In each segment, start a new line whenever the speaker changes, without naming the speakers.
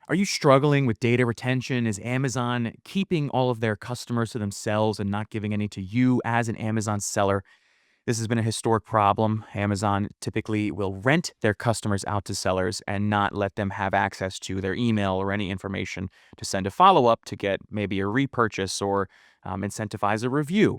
Are you struggling with data retention? Is Amazon keeping all of their customers to themselves and not giving any to you as an Amazon seller? This has been a historic problem. Amazon typically will rent their customers out to sellers and not let them have access to their email or any information to send a follow up to get maybe a repurchase or incentivize a review.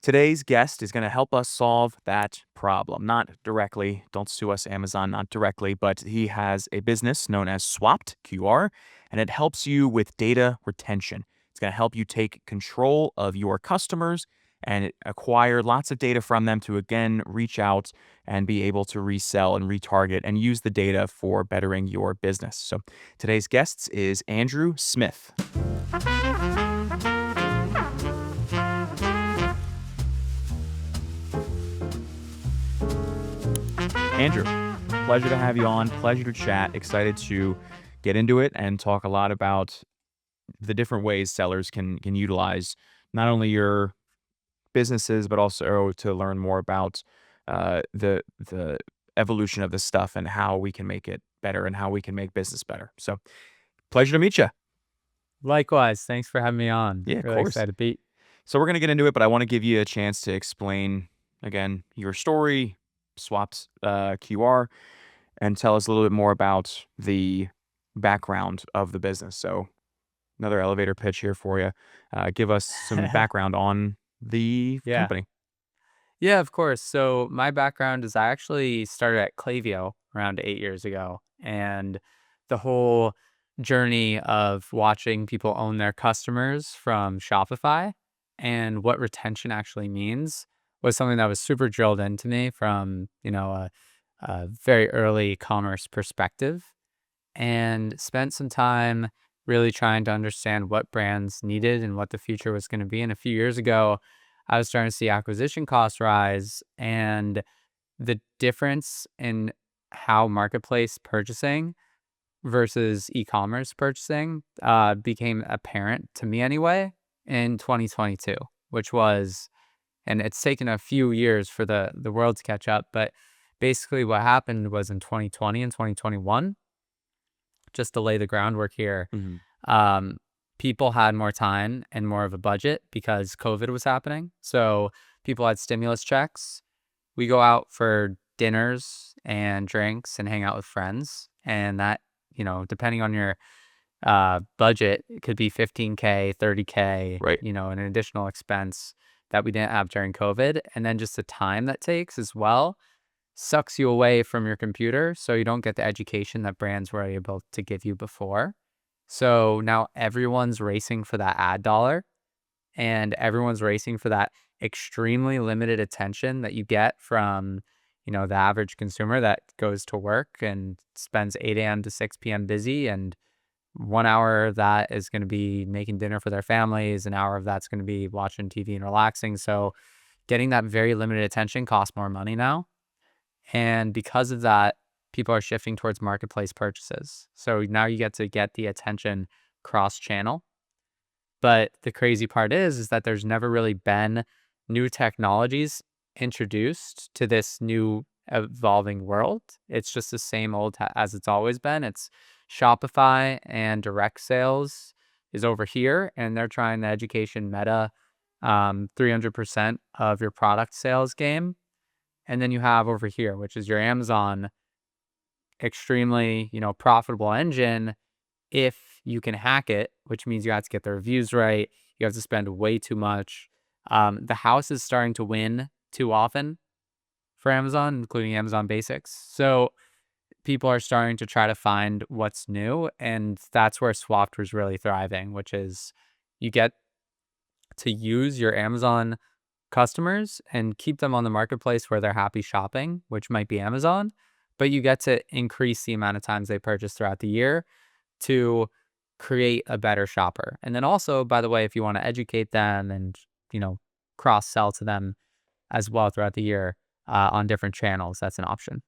Today's guest is going to help us solve that problem. Not directly, don't sue us, Amazon, not directly, but he has a business known as Swapt QR, and it helps you with data retention. It's going to help you take control of your customers and acquire lots of data from them to again reach out and be able to resell and retarget and use the data for bettering your business. So today's guest is Andrew Smith. Andrew, pleasure to have you on. Pleasure to chat. Excited to get into it and talk a lot about the different ways sellers can utilize not only your businesses, but also to learn more about the evolution of this stuff and how we can make it better and how we can make business better. So, pleasure to meet you.
Likewise, thanks for having me on.
Yeah, of
Really
course.
excited to be.
So we're gonna get into it, but I want to give you a chance to explain again your story, Swaps QR, and tell us a little bit more about the background of the business. So another elevator pitch here for you. Give us some background on the
Yeah.
company.
Yeah, of course. So my background is I actually started at Klaviyo around 8 years ago. And the whole journey of watching people own their customers from Shopify and what retention actually means was something that was super drilled into me from, a very early commerce perspective. And spent some time really trying to understand what brands needed and what the future was going to be. And a few years ago, I was starting to see acquisition costs rise, and the difference in how marketplace purchasing versus e-commerce purchasing became apparent to me anyway in 2022, which was, and it's taken a few years for the world to catch up, but basically what happened was in 2020 and 2021, just to lay the groundwork here,
Hmm.
um, people had more time and more of a budget because COVID was happening. So people had stimulus checks. We go out for dinners and drinks and hang out with friends. And that, depending on your budget, it could be 15K, 30K,
Right.
an additional expense that we didn't have during COVID. And then just the time that takes as well sucks you away from your computer, so you don't get the education that brands were able to give you before. So now everyone's racing for that ad dollar, and everyone's racing for that extremely limited attention that you get from, the average consumer that goes to work and spends 8 a.m. to 6 p.m. busy, and 1 hour of that is going to be making dinner for their families, an hour of that's going to be watching TV and relaxing. So getting that very limited attention costs more money now. And because of that, people are shifting towards marketplace purchases. So now you get to get the attention cross channel. But the crazy part is that there's never really been new technologies introduced to this new evolving world. It's just the same old as it's always been. It's Shopify and direct sales is over here, and they're trying the education meta 300% of your product sales game. And then you have over here, which is your Amazon extremely, profitable engine if you can hack it, which means you have to get the reviews right. You have to spend way too much. The house is starting to win too often for Amazon, including Amazon Basics. So people are starting to try to find what's new. And that's where Swapped was really thriving, which is you get to use your Amazon customers and keep them on the marketplace where they're happy shopping, which might be Amazon, but you get to increase the amount of times they purchase throughout the year to create a better shopper. And then also, by the way, if you want to educate them and, cross sell to them as well throughout the year on different channels, that's an option.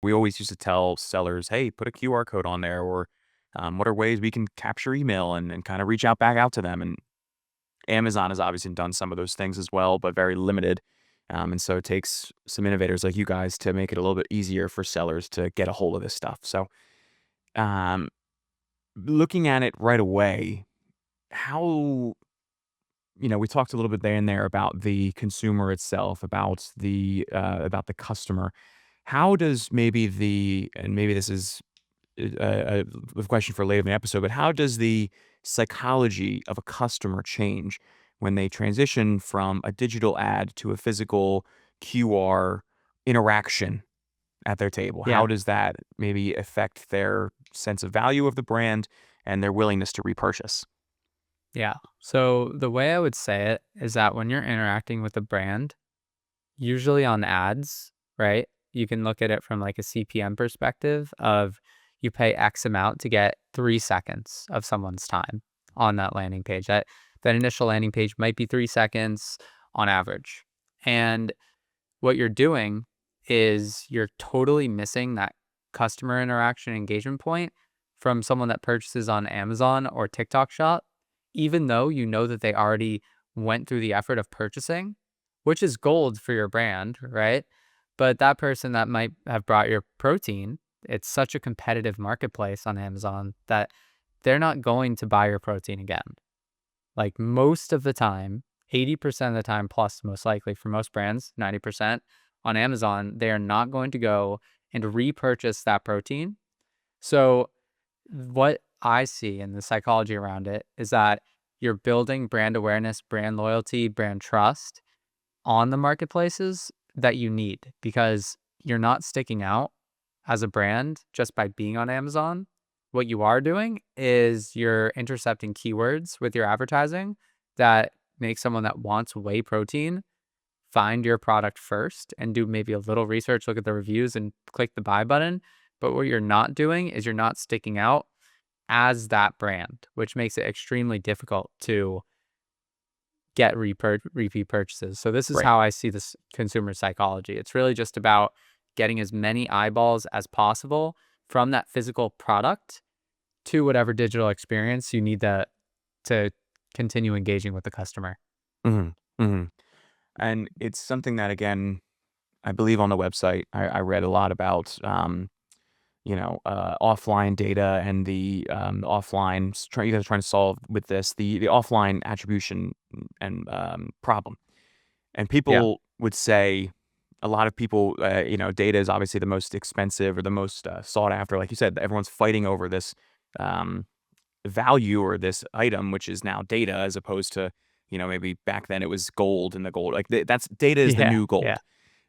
We always used to tell sellers, hey, put a QR code on there, or what are ways we can capture email and kind of reach out back out to them. And Amazon has obviously done some of those things as well, but very limited. And so it takes some innovators like you guys to make it a little bit easier for sellers to get a hold of this stuff. So, um, looking at it right away, how we talked a little bit there and there about the consumer itself, about the customer. How does maybe and maybe this is a question for later in the episode, but how does the psychology of a customer change when they transition from a digital ad to a physical QR interaction at their table? How
Yeah.
does that maybe affect their sense of value of the brand and their willingness to repurchase?
Yeah. So the way I would say it is that when you're interacting with a brand, usually on ads, right? You can look at it from like a CPM perspective of you pay X amount to get 3 seconds of someone's time on that landing page. That initial landing page might be 3 seconds on average. And what you're doing is you're totally missing that customer interaction engagement point from someone that purchases on Amazon or TikTok Shop, even though you know that they already went through the effort of purchasing, which is gold for your brand, right? But that person that might have brought your protein, it's such a competitive marketplace on Amazon that they're not going to buy your protein again. Like most of the time, 80% of the time, plus most likely for most brands, 90% on Amazon, they are not going to go and repurchase that protein. So, what I see in the psychology around it is that you're building brand awareness, brand loyalty, brand trust on the marketplaces that you need because you're not sticking out as a brand just by being on Amazon. What you are doing is you're intercepting keywords with your advertising that make someone that wants whey protein find your product first and do maybe a little research, look at the reviews and click the buy button. But what you're not doing is you're not sticking out as that brand, which makes it extremely difficult to get repeat purchases. So this is
Right.
how I see this consumer psychology. It's really just about getting as many eyeballs as possible from that physical product to whatever digital experience you need to continue engaging with the customer.
Mhm. Mhm. And it's something that, again, I believe on the website, I read a lot about, offline data and the offline you guys are trying to solve with this, the offline attribution and problem. And
Yeah.
people would say, a lot of people, data is obviously the most expensive or the most sought after. Like you said, everyone's fighting over this um, value or this item, which is now data, as opposed to, maybe back then it was gold and the gold. Like that's data is the
Yeah.
new
Yeah.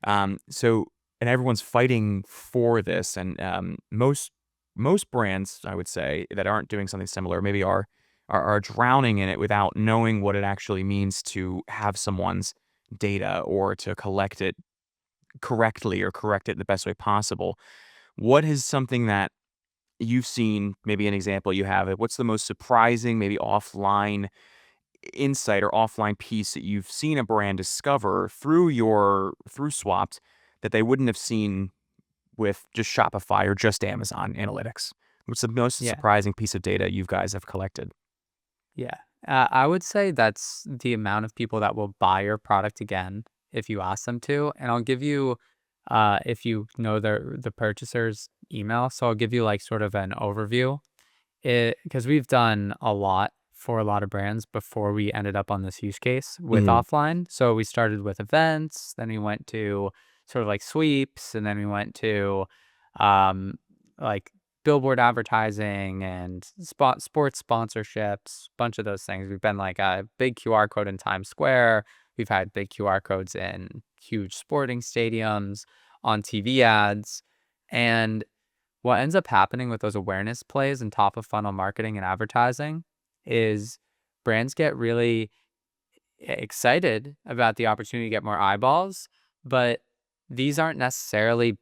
gold. So and everyone's fighting for this, and most brands, I would say, that aren't doing something similar, maybe are drowning in it without knowing what it actually means to have someone's data or to collect it correctly or correct it the best way possible. What is something that you've seen, maybe an example you have? What's the most surprising, maybe offline insight or offline piece that you've seen a brand discover through Swapped that they wouldn't have seen with just Shopify or just Amazon Analytics? What's the most
Yeah.
surprising piece of data you guys have collected?
Yeah. I would say that's the amount of people that will buy your product again if you ask them to. And I'll give you, if you know the purchaser's email, so I'll give you like sort of an overview. It because we've done a lot for a lot of brands before we ended up on this use case with
Mhm.
offline. So we started with events, then we went to sort of like sweeps, and then we went to um, like billboard advertising and sports sponsorships, bunch of those things. We've been like a big QR code in Times Square. We've had big QR codes in huge sporting stadiums, on TV ads, and what ends up happening with those awareness plays and top of funnel marketing and advertising is brands get really excited about the opportunity to get more eyeballs, but these aren't necessarily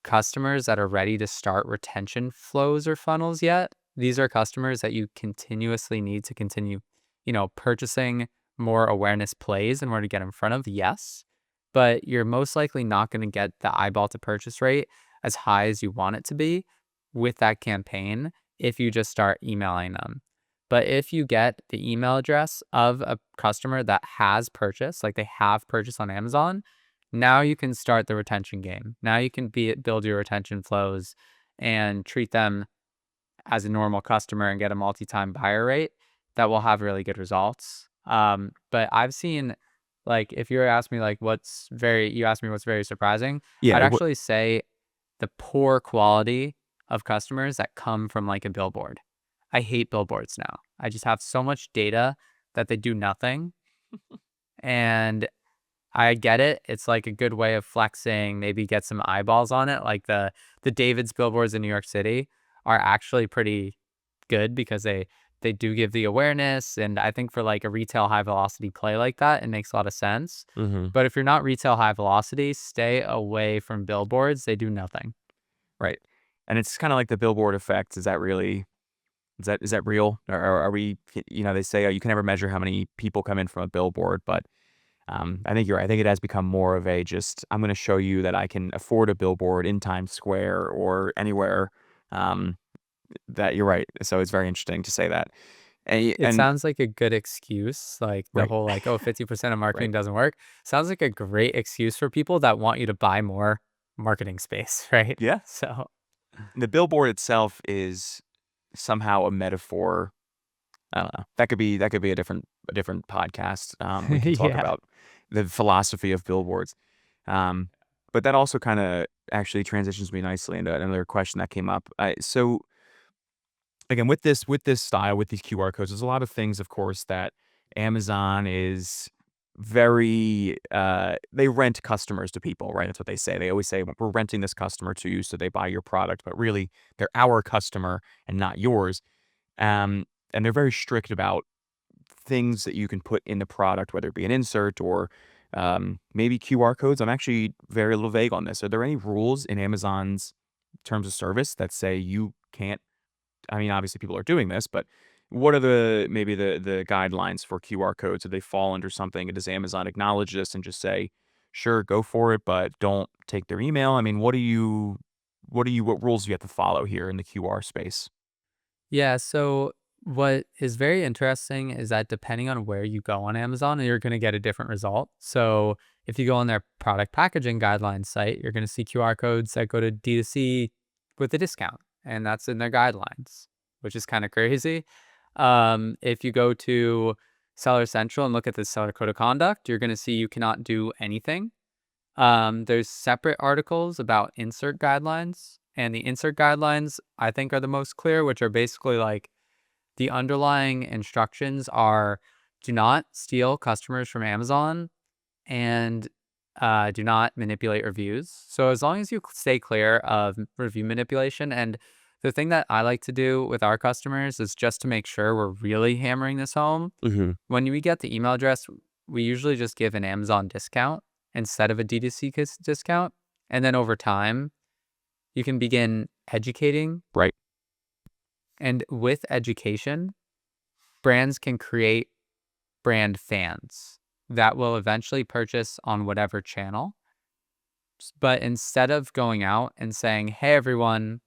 customers that are ready to start retention flows or funnels yet. These are customers that you continuously need to continue, purchasing more awareness plays in order to get in front of. Yes, but you're most likely not going to get the eyeball to purchase rate as high as you want it to be with that campaign if you just start emailing them. But if you get the email address of a customer that has purchased, like they have purchased on Amazon, now you can start the retention game. Now you can build your retention flows and treat them as a normal customer and get a multi-time buyer rate, that will have really good results. But I've seen, like, if you ask me, like, you asked me what's very surprising,
Yeah,
I'd actually say the poor quality of customers that come from like a billboard. I hate billboards now. I just have so much data that they do nothing. And I get it. It's like a good way of flexing, maybe get some eyeballs on it. Like the David's billboards in New York City are actually pretty good because they do give the awareness. And I think for like a retail high velocity play like that, it makes a lot of sense.
mhm,
But if you're not retail high velocity, stay away from billboards. They do nothing.
right. And it's kinda like the billboard effect. Is that really is that real? Or are we they say, "Oh, you can never measure how many people come in from a billboard," but, I think you're right. I think it has become more of a just, "I'm gonna show you that I can afford a billboard in Times Square or anywhere," um, that you're right. So it's very interesting to say that.
It
And
sounds like a good excuse, like the
right,
whole like, "Oh, 50% of
right.
marketing doesn't work." Sounds like a great excuse for people that want you to buy more marketing space, right?
Yeah.
So
The billboard itself is somehow a metaphor. I don't know. That could be a different podcast. We can talk
yeah.
about the philosophy of billboards. Um, but that also kinda actually transitions me nicely into another question that came up. So again, with this style, with these QR codes, there's a lot of things, of course, that Amazon is very they rent customers to people, right? That's what they say. They always say, "We're renting this customer to you so they buy your product," but really they're our customer and not yours. And they're very strict about things that you can put in the product, whether it be an insert or maybe QR codes. I'm actually very little vague on this. Are there any rules in Amazon's terms of service that say you can't? I mean, obviously people are doing this, but what are the guidelines for QR codes? Do they fall under something? Does Amazon acknowledge this and just say, sure, go for it, but don't take their email? I mean, what rules do you have to follow here in the QR space?
Yeah, so what is very interesting is that depending on where you go on Amazon, you're going to get a different result. So if you go on their product packaging guidelines site, you're going to see QR codes that go to D2C with a discount, and that's in their guidelines, which is kind of crazy. If you go to Seller Central and look at the seller code of conduct, you're going to see you cannot do anything. There's separate articles about insert guidelines, and the insert guidelines I think are the most clear, which are basically like the underlying instructions are do not steal customers from Amazon and do not manipulate reviews. So as long as you stay clear of review manipulation, and the thing that I like to do with our customers is just to make sure we're really hammering this home.
Mhm.
When we get the email address, we usually just give an Amazon discount instead of a D2C discount. And then over time, you can begin educating.
Right.
And with education, brands can create brand fans that will eventually purchase on whatever channel. But instead of going out and saying, hey, everyone,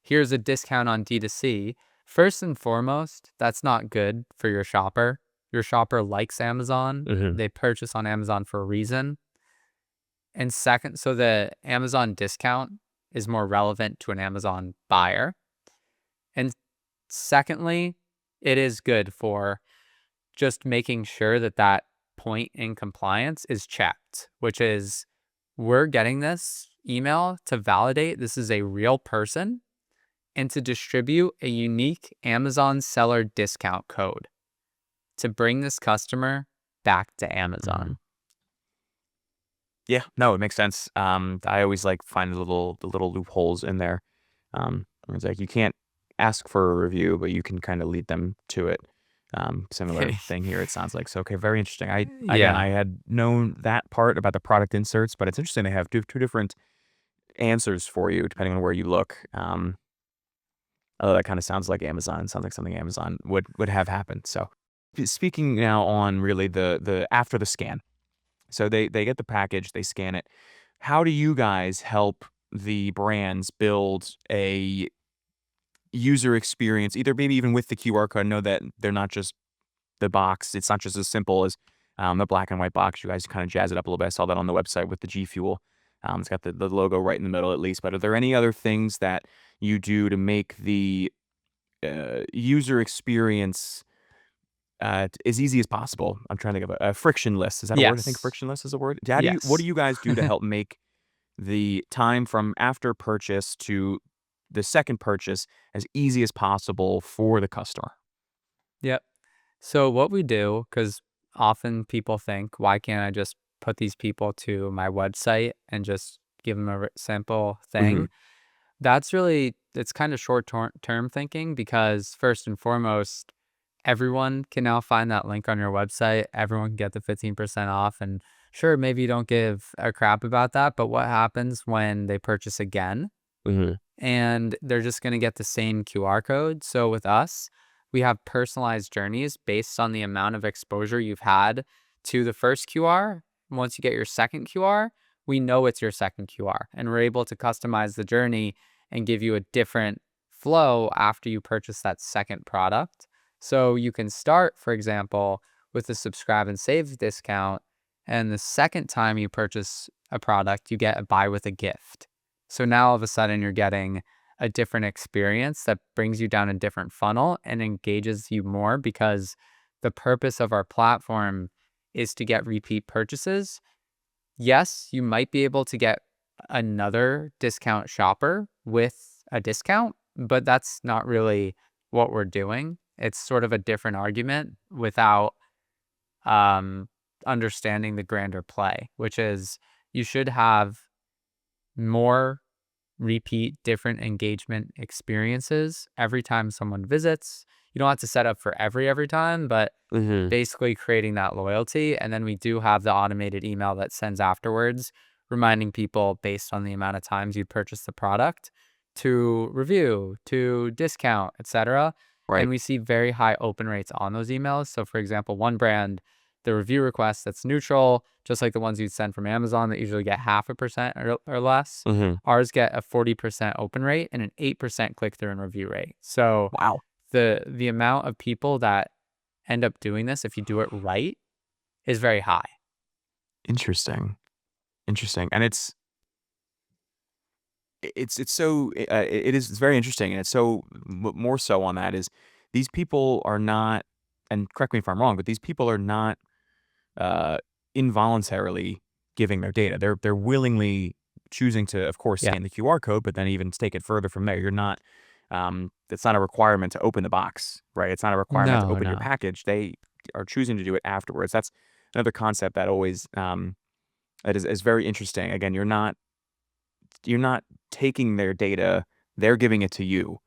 here's a discount on D2C, first and foremost, that's not good for your shopper. Your shopper likes Amazon.
Mhm.
They purchase on Amazon for a reason. And second, so the Amazon discount is more relevant to an Amazon buyer. And secondly, it is good for just making sure that that point in compliance is checked, which is we're getting this email to validate this is a real person and to distribute a unique Amazon seller discount code to bring this customer back to
Mhm.
Amazon.
Yeah, no, it makes sense. I always like find the little loopholes in there. Where it's like you can't ask for a review, but you can kind of lead them to it. Similar thing here. It sounds like so. Okay, very interesting. I
Yeah.
had known that part about the product inserts, but it's interesting they have two different answers for you depending on where you look. Oh, that kind of sounds like Amazon. Sounds like something Amazon would have happen. So, speaking now on really the after the scan. So they get the package, they scan it. How do you guys help the brands build a user experience, either maybe even with the QR code? I know that they're not just the box. It's not just as simple as the black and white box. You guys kind of jazz it up a little bit. I saw that on the website with the G Fuel. It's got the logo right in the middle at least. But are there any other things that you do to make the user experience as easy as possible. I'm trying to think of a frictionless. Is that a word? I think
Yes.
frictionless is a word. What do
Yes.
you guys do to help make the time from after purchase to the second purchase as easy as possible for the customer?
Yep. So what we do, because often people think, why can't I just put these people to my website and just give them a simple
Mhm.
thing? That's really, it's kind of term thinking because first and foremost, everyone can now find that link on your website. Everyone can get the 15% off. And sure, maybe you don't give a crap about that, but what happens when they purchase again?
Mhm.
And they're just going to get the same QR code. So with us, we have personalized journeys based on the amount of exposure you've had to the first QR. Once you get your second QR, we know it's your second QR, and we're able to customize the journey and give you a different flow after you purchase that second product. So you can start, for example, with a subscribe and save discount. And the second time you purchase a product, you get a buy with a gift. So now all of a sudden you're getting a different experience that brings you down a different funnel and engages you more because the purpose of our platform is to get repeat purchases. Yes, you might be able to get another discount shopper with a discount, but that's not really what we're doing. It's sort of a different argument without um, understanding the grander play, which is you should have more repeat different engagement experiences every time someone visits. You don't have to set up for every time, but
Mhm.
basically creating that loyalty. And then we do have the automated email that sends afterwards, reminding people based on the amount of times you purchase the product to review, to discount, etc.
Right.
And we see very high open rates on those emails. So, for example, one brand, the review request that's neutral, just like the ones you'd send from Amazon that usually get 0.5% or less,
Mhm.
ours get a 40% open rate and an 8% click through and review rate. So
Wow.
the amount of people that end up doing this, if you do it right, is very high.
Interesting. Interesting. And it's so it is it's very interesting, and it's so more so on that is these people are not, and correct me if I'm wrong, but these people are not uh, involuntarily giving their data. They're willingly choosing to, of course,
Yeah.
scan the QR code, but then even take it further from there. You're not. It's not a requirement to open the box, right? It's not a requirement to
No,
open your
no.
package. They are choosing to do it afterwards. That's another concept that always that is very interesting. Again, you're not taking their data; they're giving it to you,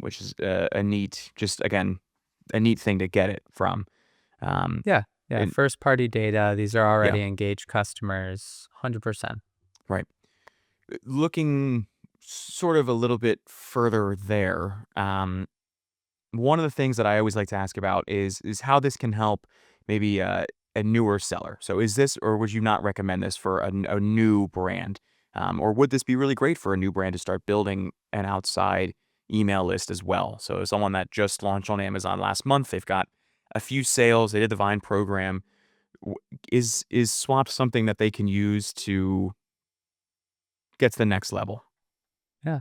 which is a neat, just again, a neat thing to get it from. Um,
Yeah. Yeah.
and
First party data. These are
yeah,
already engaged customers. 100%.
right. Looking sort of a little bit further there, one of the things that I always like to ask about is how this can help maybe a newer seller. So is this, or would you not recommend this for a new brand? Or would this be really great for a new brand to start building an outside email list as well? So someone that just launched on Amazon last month, they've got a few sales, they did the Vine program. W- is Swap something that they can use to get to the next level?
Yeah.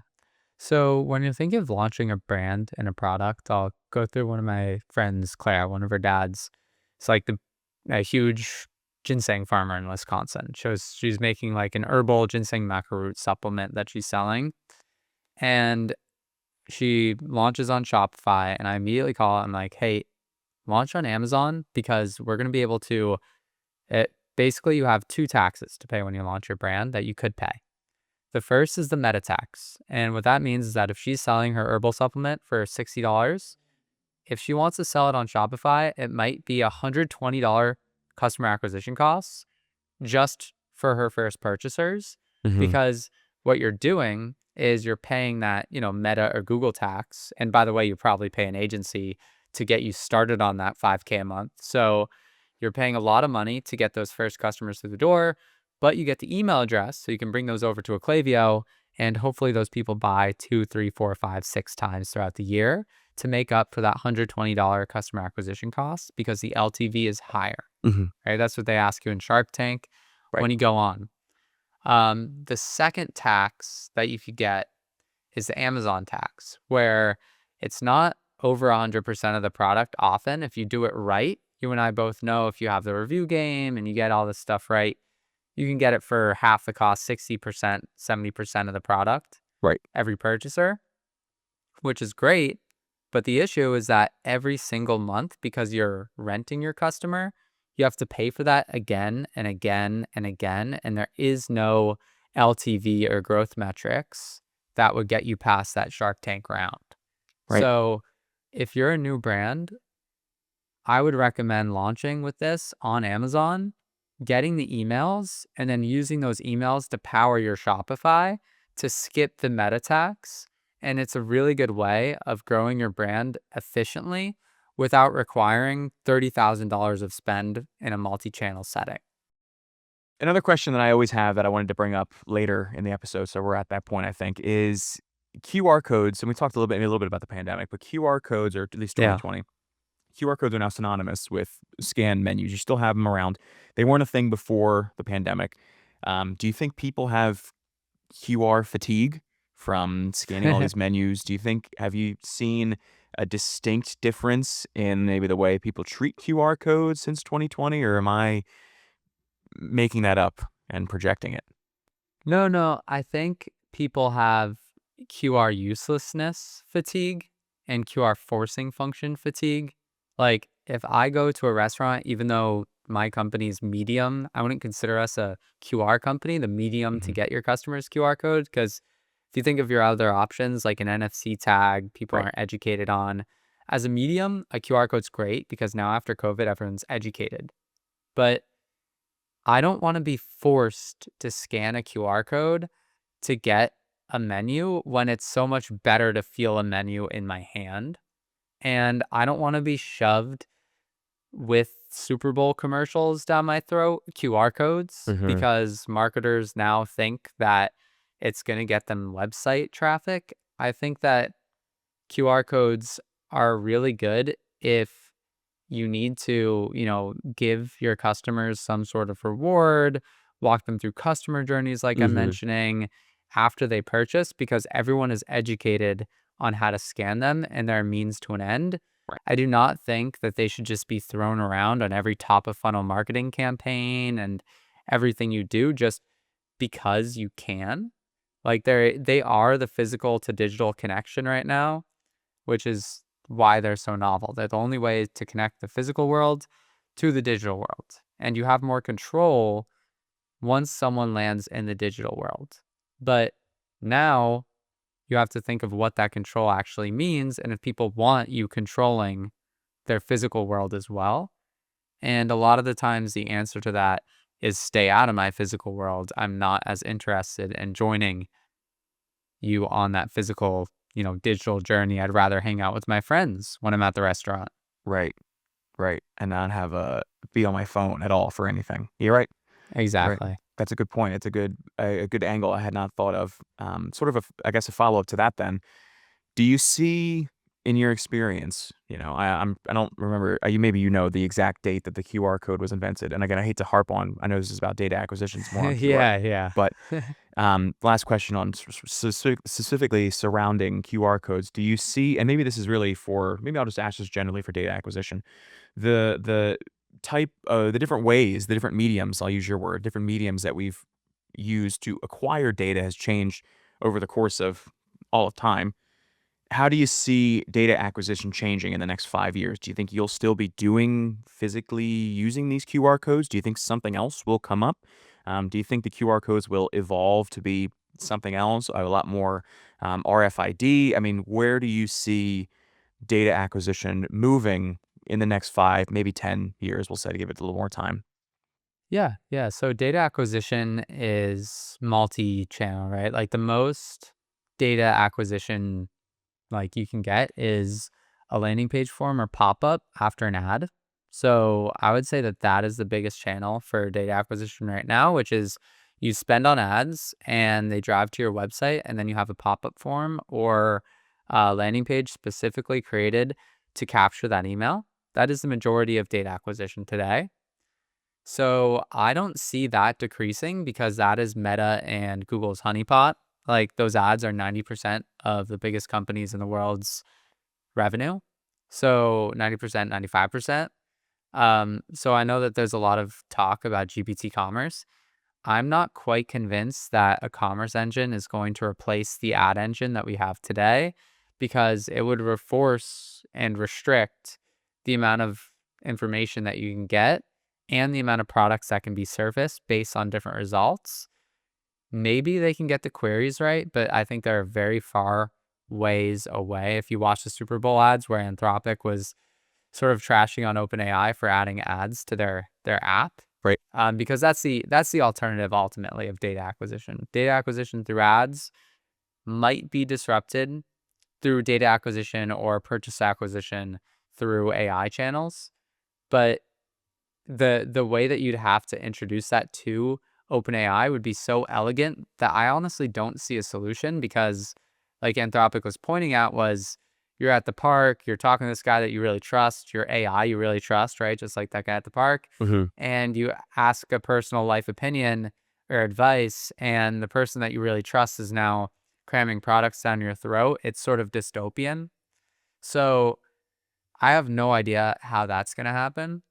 So when you're thinking of launching a brand and a product, I'll go through one of my friends, Claire, one of her dads. It's like a huge ginseng farmer in Wisconsin. She's making like an herbal ginseng macro supplement that she's selling. And she launches on Shopify and I immediately call her. I'm like, hey, launch on Amazon because we're going to be able to basically you have two taxes to pay when you launch your brand that you could pay. The first is the meta tax. And what that means is that if she's selling her herbal supplement for $60, if she wants to sell it on Shopify, it might be $120 customer acquisition costs just for her first purchasers,
Hmm.
because what you're doing is you're paying that, Meta or Google tax. And by the way, you probably pay an agency to get you started on that 5K a month. So you're paying a lot of money to get those first customers through the door, but you get the email address so you can bring those over to Acclavio. And hopefully those people buy two, three, four, five, six times throughout the year to make up for that $120 customer acquisition cost because the LTV is higher,
Hmm.
right? That's what they ask you in Shark Tank
Right.
when you go on. The second tax that you could get is the Amazon tax, where It's not over 100% of the product often. If you do it right, you and I both know if you have the review game and you get all this stuff right, you can get it for half the cost, 60%, 70% of the product,
Right.
every purchaser, which is great. But the issue is that every single month, because you're renting your customer, you have to pay for that again and again and again. And there is no LTV or growth metrics that would get you past that Shark Tank round.
Right.
So if you're a new brand, I would recommend launching with this on Amazon, getting the emails, and then using those emails to power your Shopify to skip the meta tags. And it's a really good way of growing your brand efficiently without requiring $30,000 of spend in a multi-channel setting.
Another question that I always have that I wanted to bring up later in the episode, so we're at that point, I think, is QR codes. And we talked maybe a little bit about the pandemic, but QR codes, or at least
Yeah.
2020, QR codes are now synonymous with scan menus. You still have them around. They weren't a thing before the pandemic. Do you think people have QR fatigue from scanning all these menus? Have you seen a distinct difference in maybe the way people treat QR codes since 2020, or am I making that up and projecting it?
No, no. I think people have QR uselessness fatigue and QR forcing function fatigue. Like, if I go to a restaurant, even though my company's medium, I wouldn't consider us a QR company, the medium to
Mhm.
get your customers' QR code. Because if you think of your other options, like an NFC tag, people
Right.
aren't educated on. As a medium, a QR code's great because now after COVID, everyone's educated. But I don't want to be forced to scan a QR code to get a menu when it's so much better to feel a menu in my hand. And I don't want to be shoved with Super Bowl commercials down my throat, QR codes,
Mhm.
because marketers now think that it's going to get them website traffic. I think that QR codes are really good if you need to, give your customers some sort of reward, walk them through customer journeys, like I'm
Mhm.
mentioning, after they purchase, because everyone is educated on how to scan them and they're a means to an end.
Right.
I do not think that they should just be thrown around on every top of funnel marketing campaign and everything you do just because you can. Like they are the physical to digital connection right now, which is why they're so novel. They're the only way to connect the physical world to the digital world. And you have more control once someone lands in the digital world. But now you have to think of what that control actually means and if people want you controlling their physical world as well. And a lot of the times the answer to that is stay out of my physical world. I'm not as interested in joining you on that physical, digital journey. I'd rather hang out with my friends when I'm at the restaurant.
Right. Right. And not have a be on my phone at all for anything. You're right. You're right.
Exactly.
That's a good point. It's a good angle I had not thought of. Sort of I guess a follow up to that then. Do you see in your experience, I don't remember, maybe the exact date that the QR code was invented. And again, I hate to harp on, I know this is about data acquisitions more on QR,
Yeah, yeah.
but last question on specifically surrounding QR codes. Do you see, and maybe this is really for, maybe I'll just ask this generally for data acquisition, the the different ways, the different mediums, I'll use your word, different mediums that we've used to acquire data has changed over the course of all of time. How do you see data acquisition changing in the next 5 years? Do you think you'll still be doing physically using these QR codes? Do you think something else will come up? Do you think the QR codes will evolve to be something else, a lot more RFID? I mean, where do you see data acquisition moving in the next 5, maybe 10 years? We'll say to give it a little more time.
Yeah, yeah. So data acquisition is multi-channel, right? Like the most data acquisition like you can get is a landing page form or pop-up after an ad. So I would say that that is the biggest channel for data acquisition right now, which is you spend on ads and they drive to your website and then you have a pop-up form or a landing page specifically created to capture that email. That is the majority of data acquisition today. So I don't see that decreasing because that is Meta and Google's honeypot. Like those ads are 90% of the biggest companies in the world's revenue. So 90%, 95%. So I know that there's a lot of talk about GPT commerce. I'm not quite convinced that a commerce engine is going to replace the ad engine that we have today because it would force and restrict the amount of information that you can get and the amount of products that can be surfaced based on different results. Maybe they can get the queries right, but I think they're very far ways away. If you watch the Super Bowl ads where Anthropic was sort of trashing on OpenAI for adding ads to their app,
Right.
because that's the alternative ultimately of data acquisition. Data acquisition through ads might be disrupted through data acquisition or purchase acquisition through AI channels, but the way that you'd have to introduce that to OpenAI would be so elegant that I honestly don't see a solution because, like Anthropic was pointing out, was you're at the park, you're talking to this guy that you really trust, your AI you really trust, right? Just like that guy at the park,
Hmm.
and you ask a personal life opinion or advice, and the person that you really trust is now cramming products down your throat. It's sort of dystopian. So I have no idea how that's going to happen.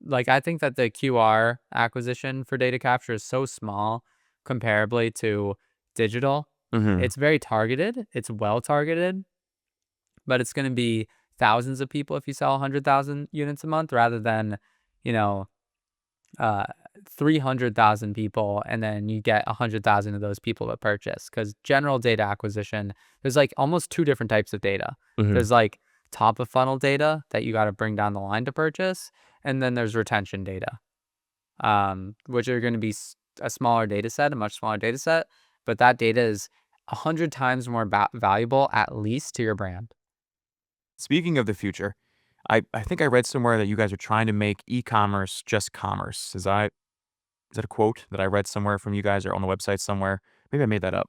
Like I think that the QR acquisition for data capture is so small comparably to digital.
Hmm.
It's very targeted. It's well targeted, but it's going to be thousands of people if you sell 100,000 units a month rather than, you know, uh, 300,000 people, and then you get 100,000 of those people to purchase. Because general data acquisition, there's like almost two different types of data.
Hmm.
There's like top of funnel data that you got to bring down the line to purchase, and then there's retention data, which are going to be a smaller data set, a much smaller data set, but that data is 100 times more valuable at least to your brand.
Speaking of the future, I think I read somewhere that you guys are trying to make e-commerce just commerce. Is that a quote that I read somewhere from you guys or on the website somewhere? Maybe I made that up.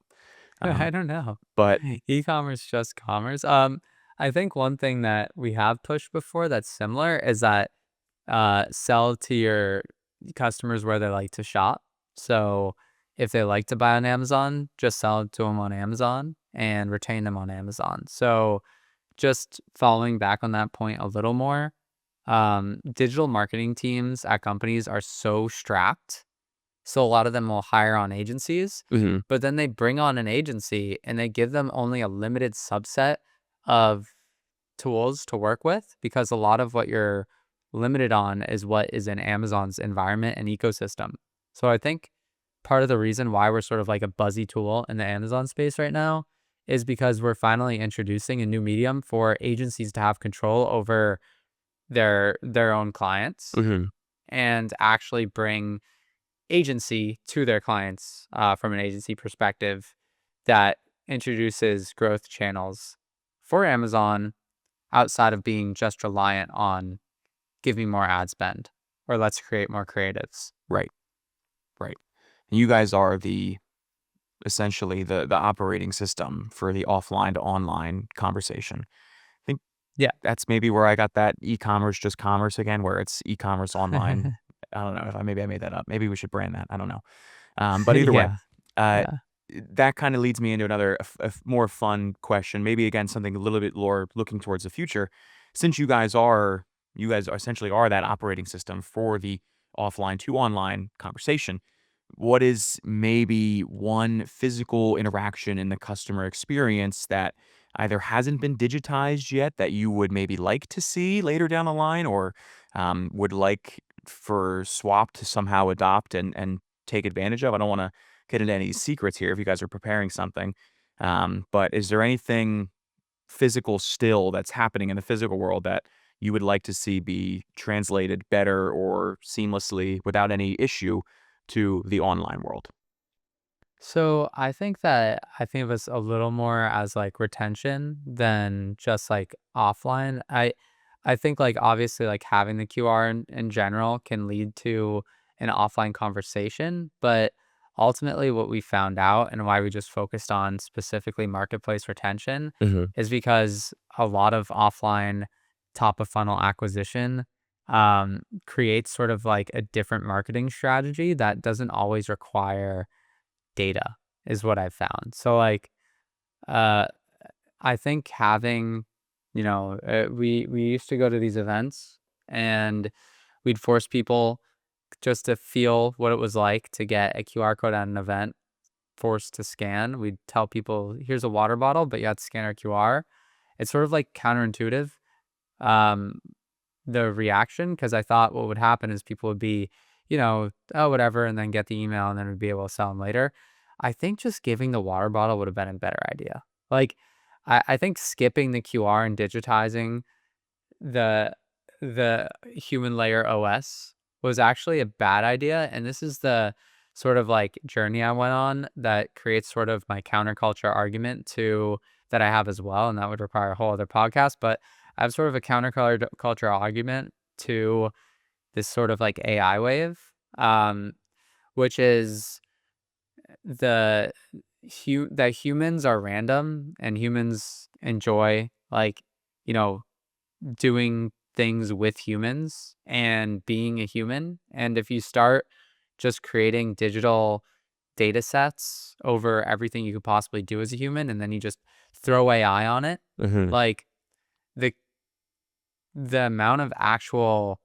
I
Um,
don't know.
but
E-commerce, just commerce. I think one thing that we have pushed before that's similar is that sell to your customers where they like to shop. So if they like to buy on Amazon, just sell it to them on Amazon and retain them on Amazon. So just following back on that point a little more, digital marketing teams at companies are so strapped, so a lot of them will hire on agencies,
mhm,
but then they bring on an agency and they give them only a limited subset of tools to work with because a lot of what you're limited on is what is in Amazon's environment and ecosystem. So I think part of the reason why we're sort of like a buzzy tool in the Amazon space right now is because we're finally introducing a new medium for agencies to have control over their own clients
mhm.
and actually bring agency to their clients from an agency perspective that introduces growth channels for Amazon outside of being just reliant on give me more ad spend or let's create more creatives.
Right, right. And you guys are essentially the operating system for the offline to online conversation. I think
Yeah.
that's maybe where I got that e-commerce, just commerce again, where it's e-commerce online. I don't know if maybe I made that up. Maybe we should brand that. I don't know. But either way,
Yeah.
uh,
Yeah.
that kind of leads me into another, more fun question. Maybe again something a little bit more looking towards the future. Since you guys essentially are that operating system for the offline to online conversation. What is maybe one physical interaction in the customer experience that either hasn't been digitized yet that you would maybe like to see later down the line, or would like for Swap to somehow adopt and take advantage of? I don't want to get into any secrets here if you guys are preparing something, but is there anything physical still that's happening in the physical world that you would like to see be translated better or seamlessly without any issue to the online world?
So I think of us a little more as like retention than just like offline. I think like obviously like having the QR in general can lead to an offline conversation, but ultimately what we found out and why we just focused on specifically marketplace retention
Mhm.
is because a lot of offline top of funnel acquisition creates sort of like a different marketing strategy that doesn't always require data is what I've found. So like uh I think having We used to go to these events, and we'd force people just to feel what it was like to get a QR code at an event forced to scan. We'd tell people, here's a water bottle, but you have to scan our QR. It's sort of like counterintuitive, um, the reaction, because I thought what would happen is people would be, oh, whatever, and then get the email and then we'd be able to sell them later. I think just giving the water bottle would have been a better idea. Like, I think skipping the QR and digitizing the the human layer OS was actually a bad idea, and this is the sort of like journey I went on that creates sort of my counterculture argument to that I have as well, and that would require a whole other podcast. But I have sort of a counterculture argument to this sort of like AI wave, um, which is the that humans are random and humans enjoy like you know doing things with humans and being a human. And if you start just creating digital data sets over everything you could possibly do as a human, and then you just throw AI on it,
Hmm.
like the the amount of actual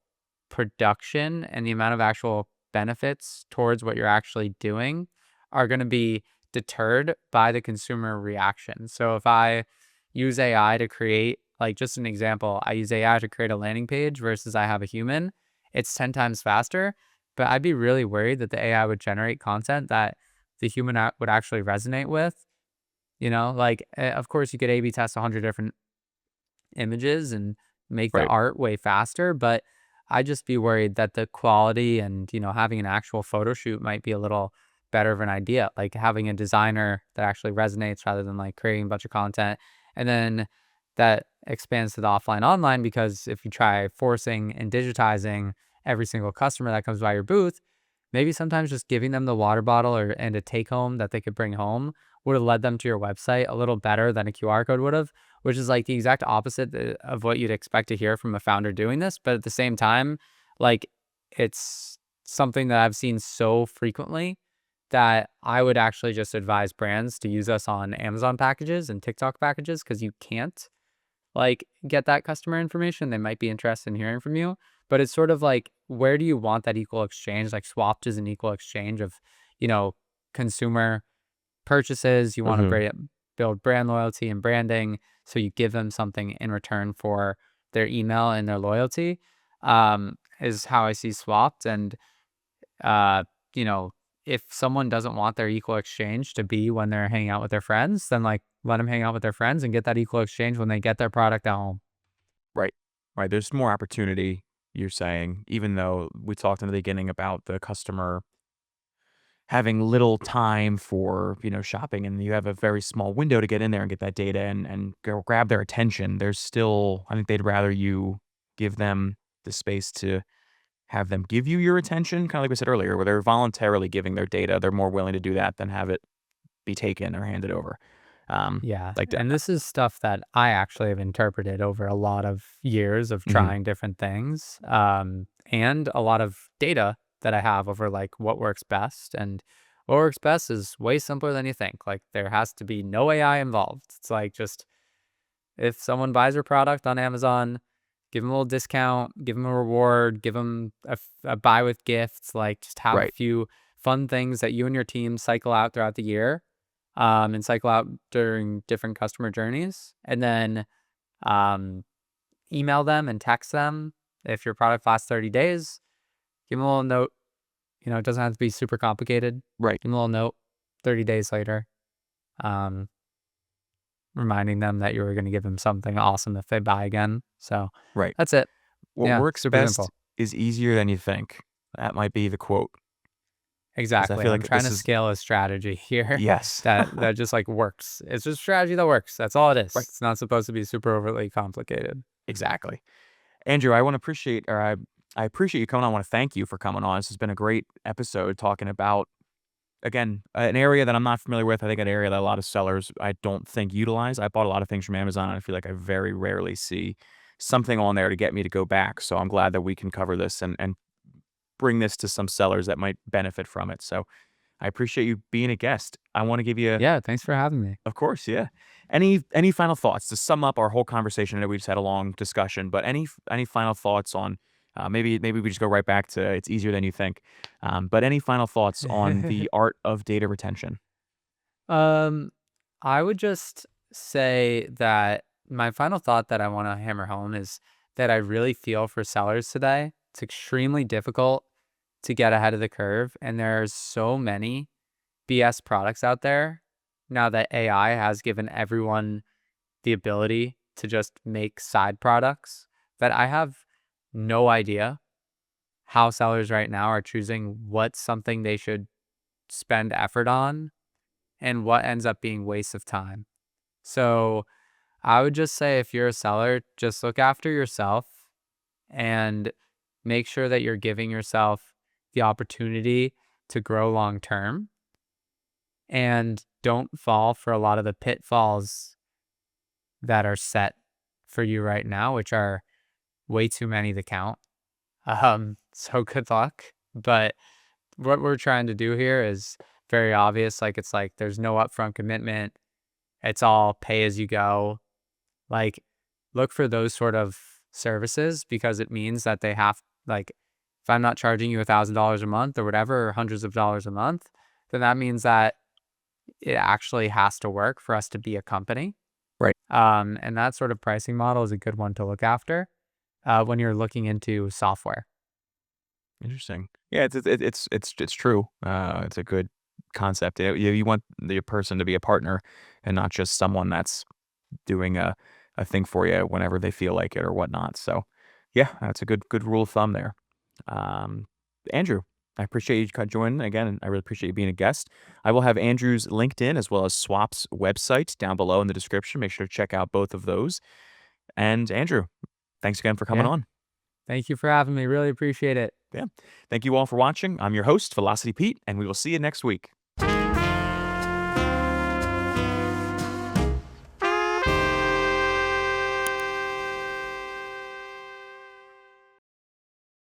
production and the amount of actual benefits towards what you're actually doing are going to be deterred by the consumer reaction. So if I use AI to create, like just an example, I use AI to create a landing page versus I have a human, it's 10 times faster. But I'd be really worried that the AI would generate content that the human would actually resonate with. Like, of course, you could A B test 100 different images and make the
Right.
art way faster, but I'd just be worried that the quality and, having an actual photo shoot might be a little better of an idea, like having a designer that actually resonates rather than like creating a bunch of content. And then that expands to the offline online, because if you try forcing and digitizing every single customer that comes by your booth, maybe sometimes just giving them the water bottle and a take home that they could bring home would have led them to your website a little better than a QR code would have, which is like the exact opposite of what you'd expect to hear from a founder doing this. But at the same time, like, it's something that I've seen so frequently that I would actually just advise brands to use us on Amazon packages and TikTok packages, because you can't like get that customer information. They might be interested in hearing from you, but it's sort of like, where do you want that equal exchange? Like, Swapped is an equal exchange of, you know, consumer purchases. You want
Hmm.
to build brand loyalty and branding, so you give them something in return for their email and their loyalty. Is how I see Swapped. And uh, you know, if someone doesn't want their equal exchange to be when they're hanging out with their friends, then like let them hang out with their friends and get that equal exchange when they get their product at home.
Right. Right. There's more opportunity, you're saying, even though we talked in the beginning about the customer having little time for, shopping, and you have a very small window to get in there and get that data and go grab their attention. There's still, I think they'd rather you give them the space to have them give you your attention, kind of like we said earlier, where they're voluntarily giving their data. They're more willing to do that than have it be taken or handed over.
Yeah,
Like that.
and this is stuff that I actually have interpreted over a lot of years of
Mhm.
trying different things, and a lot of data that I have over like what works best. And what works best is way simpler than you think. Like, there has to be no AI involved. It's like, just if someone buys your product on Amazon, give them a little discount, give them a reward, give them a buy with gifts. Like, just have a
Right.
few fun things that you and your team cycle out throughout the year, and cycle out during different customer journeys. And then um, email them and text them. If your product lasts 30 days, give them a little note. It doesn't have to be super complicated.
Right.
Give them a little note 30 days later, um, reminding them that you were going to give them something awesome if they buy again. So
Right.
that's it.
What
Yeah,
works
super
best
simple.
is easier than you think. That might be the quote, because I
Exactly.
feel
I'm
like
trying
this
to
is
scale a strategy here
yes.
that just like works. It's just a strategy that works. That's all it is.
Right.
It's not supposed to be super overly complicated.
Exactly. Andrew, I want to appreciate, or I appreciate you coming on. I want to thank you for coming on. This has been a great episode talking about, again, an area that I'm not familiar with. I think an area that a lot of sellers I don't think utilize. I bought a lot of things from Amazon, and I feel like I very rarely see something on there to get me to go back. So I'm glad that we can cover this and bring this to some sellers that might benefit from it. So I appreciate you being a guest. I want to give you,
Yeah, thanks for having me.
of course, yeah. Any final thoughts to sum up our whole conversation? I know we just had a long discussion, but any final thoughts on maybe we just go right back to it's easier than you think. But any final thoughts on the art of data retention?
Um, I would just say that my final thought that I want to hammer home is that I really feel for sellers today. It's extremely difficult to get ahead of the curve, and there's so many BS products out there now that AI has given everyone the ability to just make side products that I have no idea how sellers right now are choosing what's something they should spend effort on and what ends up being waste of time. So I would just say if you're a seller, just look after yourself and make sure that you're giving yourself the opportunity to grow long term and don't fall for a lot of the pitfalls that are set for you right now, which are way too many to count. So good luck. But what we're trying to do here is very obvious. Like it's like there's no upfront commitment. It's all pay as you go. Like look for those sort of services because it means that they have like if I'm not charging you $1,000 a month or whatever, or hundreds of dollars a month, then that means that it actually has to work for us to be a company.
Right.
And that sort of pricing model is a good one to look after when you're looking into software.
Interesting. Yeah, it's true. It's a good concept. You want the person to be a partner and not just someone that's doing a thing for you whenever they feel like it or whatnot. So, yeah, that's a good rule of thumb there. Um, Andrew, I appreciate you joining again, and I really appreciate you being a guest. I will have Andrew's LinkedIn as well as Swap's website down below in the description. Make sure to check out both of those. And Andrew, thanks again for coming
Yeah.
on.
Thank you for having me. Really appreciate it.
Yeah. Thank you all for watching. I'm your host, Velocity Pete, and we will see you next week.